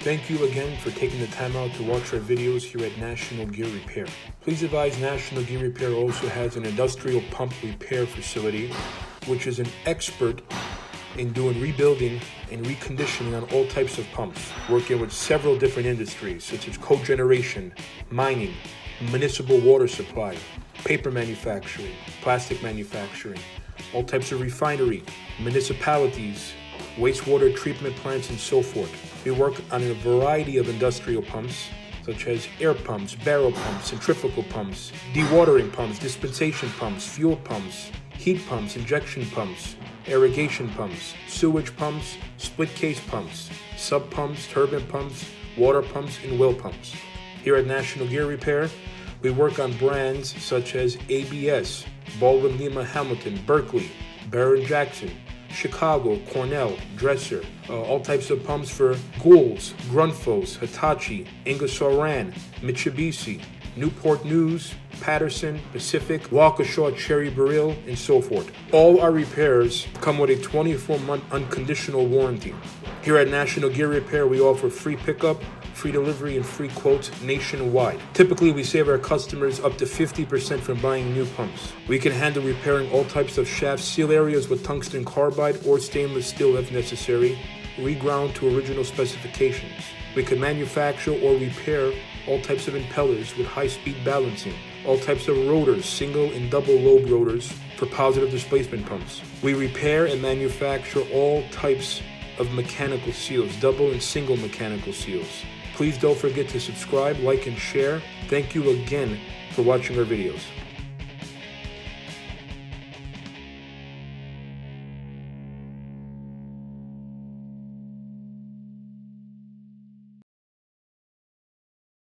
Thank you again for taking the time out to watch our videos here at National Gear Repair. Please advise National Gear Repair also has an industrial pump repair facility, which is an expert in doing rebuilding and reconditioning on all types of pumps, working with several different industries such as cogeneration, mining, municipal water supply, paper manufacturing, plastic manufacturing, all types of refinery, municipalities, wastewater treatment plants, and so forth. We work on a variety of industrial pumps, such as air pumps, barrel pumps, centrifugal pumps, dewatering pumps, dispensation pumps, fuel pumps, heat pumps, injection pumps, irrigation pumps, sewage pumps, split case pumps, sub pumps, turbine pumps, water pumps, and well pumps. Here at National Gear Repair, we work on brands such as ABS, Baldwin Lima Hamilton, Berkeley, Barron Jackson, Chicago, Cornell, Dresser, all types of pumps for Goulds, Grundfos, Hitachi, Ingersoll Rand, Mitsubishi, Newport News, Patterson, Pacific, Waukesha, Cherry Burrell, and so forth. All our repairs come with a 24-month unconditional warranty. Here at National Gear Repair, we offer free pickup, free delivery, and free quotes nationwide. Typically, we save our customers up to 50% from buying new pumps. We can handle repairing all types of shaft seal areas with tungsten carbide or stainless steel if necessary, reground to original specifications. We can manufacture or repair all types of impellers with high-speed balancing, all types of rotors, single and double lobe rotors for positive displacement pumps. We repair and manufacture all types of mechanical seals, double and single mechanical seals. Please don't forget to subscribe, like, and share. Thank you again for watching our videos.